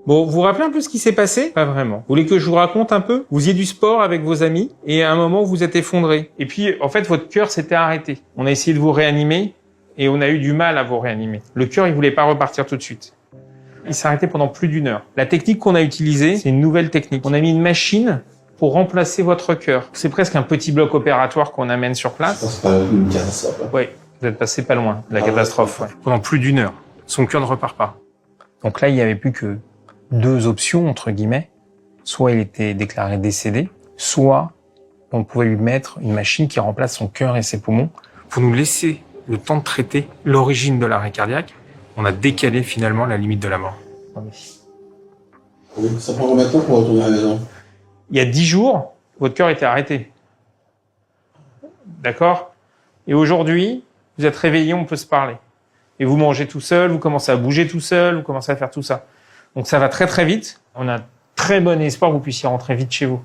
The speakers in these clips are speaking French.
Bon, vous vous rappelez un peu ce qui s'est passé? Pas vraiment. Vous voulez que je vous raconte un peu? Vous faisiez du sport avec vos amis et à un moment vous êtes effondré. Et puis, en fait, votre cœur s'était arrêté. On a essayé de vous réanimer et on a eu du mal à vous réanimer. Le cœur, il voulait pas repartir tout de suite. Il s'est arrêté pendant plus d'1 heure. La technique qu'on a utilisée, c'est une nouvelle technique. On a mis une machine pour remplacer votre cœur. C'est presque un petit bloc opératoire qu'on amène sur place. C'est pas une catastrophe. Oui, vous êtes passé pas loin de la catastrophe. Ouais. Pendant plus d'1 heure, son cœur ne repart pas. Donc là, il n'y avait plus que 2 options, entre guillemets. Soit il était déclaré décédé, soit on pouvait lui mettre une machine qui remplace son cœur et ses poumons pour nous laisser le temps de traiter l'origine de l'arrêt cardiaque. On a décalé finalement la limite de la mort. Ça prend combien de temps pour retourner à la maison? Il y a 10 jours, votre cœur était arrêté. D'accord? Et aujourd'hui, vous êtes réveillé, on peut se parler. Et vous mangez tout seul, vous commencez à bouger tout seul, vous commencez à faire tout ça. Donc ça va très très vite. On a très bon espoir que vous puissiez rentrer vite chez vous.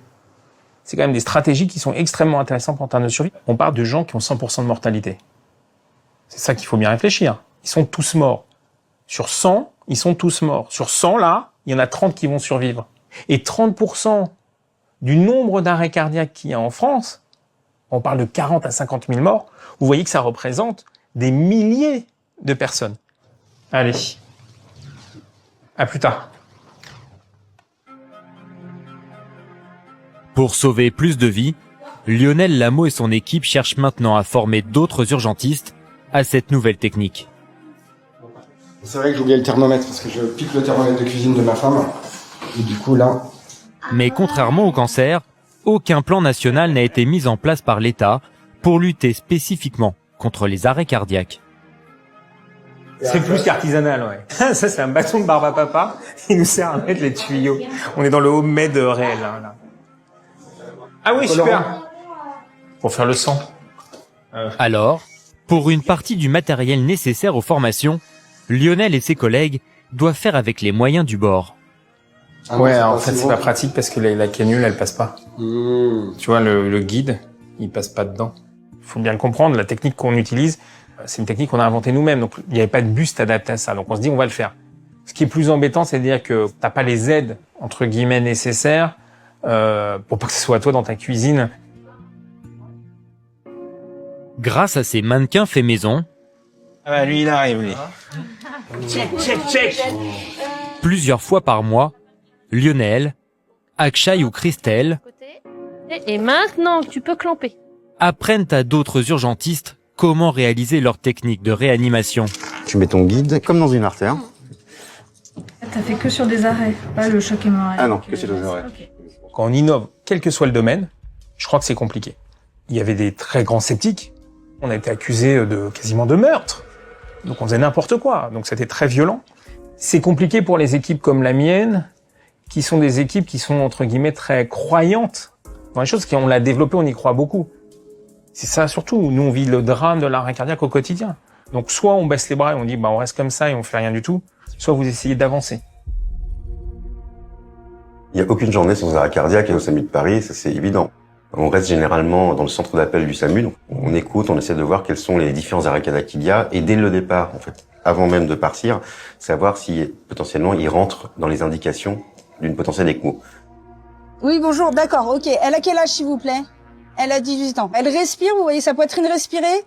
C'est quand même des stratégies qui sont extrêmement intéressantes en termes de survie. On parle de gens qui ont 100% de mortalité. C'est ça qu'il faut bien réfléchir. Ils sont tous morts. Sur 100, ils sont tous morts. Sur 100, là, il y en a 30 qui vont survivre. Et 30% du nombre d'arrêts cardiaques qu'il y a en France, on parle de 40 à 50 000 morts, vous voyez que ça représente des milliers de personnes. Allez. À plus tard. Pour sauver plus de vies, Lionel Lameau et son équipe cherchent maintenant à former d'autres urgentistes à cette nouvelle technique. C'est vrai que j'ai oublié le thermomètre parce que je pique le thermomètre de cuisine de ma femme. Et du coup là... Mais contrairement au cancer, aucun plan national n'a été mis en place par l'État pour lutter spécifiquement contre les arrêts cardiaques. C'est plus qu'artisanal, ouais. Ça, c'est un bâton de barbe à papa. Il nous sert à mettre les tuyaux. On est dans le homemade réel, là. Ah oui, super. Pour faire le sang. Alors, pour une partie du matériel nécessaire aux formations, Lionel et ses collègues doivent faire avec les moyens du bord. Ouais, en fait, c'est pas pratique parce que la canule, elle passe pas. Tu vois, le guide, il passe pas dedans. Faut bien le comprendre, la technique qu'on utilise, c'est une technique qu'on a inventée nous-mêmes. Donc, il n'y avait pas de buste adapté à ça. Donc, on se dit, on va le faire. Ce qui est plus embêtant, c'est de dire que t'as pas les aides, entre guillemets, nécessaires, pour pas que ce soit toi dans ta cuisine. Grâce à ces mannequins faits maison, Ah bah, lui, il arrive, lui. Check. plusieurs fois par mois, Lionel, Akshay ou Christelle Et maintenant, tu peux clamper. apprennent à d'autres urgentistes comment réaliser leur technique de réanimation. Tu mets ton guide comme dans une artère. T'as fait que sur des arrêts, pas le choc hémorragique. Ah non, que sur des arrêts. Okay. Quand on innove, quel que soit le domaine, je crois que c'est compliqué. Il y avait des très grands sceptiques. On a été accusés quasiment de meurtre. Donc on faisait n'importe quoi. Donc c'était très violent. C'est compliqué pour les équipes comme la mienne, qui sont des équipes qui sont, entre guillemets, très croyantes dans les choses. On l'a développé, on y croit beaucoup. C'est ça surtout. Nous, on vit le drame de l'arrêt cardiaque au quotidien. Donc soit on baisse les bras et on dit, on reste comme ça et on fait rien du tout, soit vous essayez d'avancer. Il n'y a aucune journée sans arrêt cardiaque au SAMU de Paris, ça c'est évident. On reste généralement dans le centre d'appel du SAMU, donc on écoute, on essaie de voir quels sont les différents arrêts cardiaques qu'il y a, et dès le départ, en fait, avant même de partir, savoir si potentiellement il rentre dans les indications d'une potentielle ECMO. Oui, bonjour, d'accord, ok. Elle a quel âge, s'il vous plaît? Elle a 18 ans. Elle respire, vous voyez sa poitrine respirer?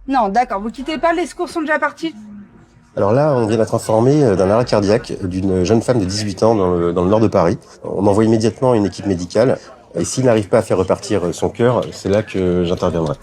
Non, d'accord, vous quittez pas, les secours sont déjà partis. Alors là, on vient d'être informé d'un arrêt cardiaque d'une jeune femme de 18 ans dans le nord de Paris. On envoie immédiatement une équipe médicale. Et s'il n'arrive pas à faire repartir son cœur, c'est là que j'interviendrai.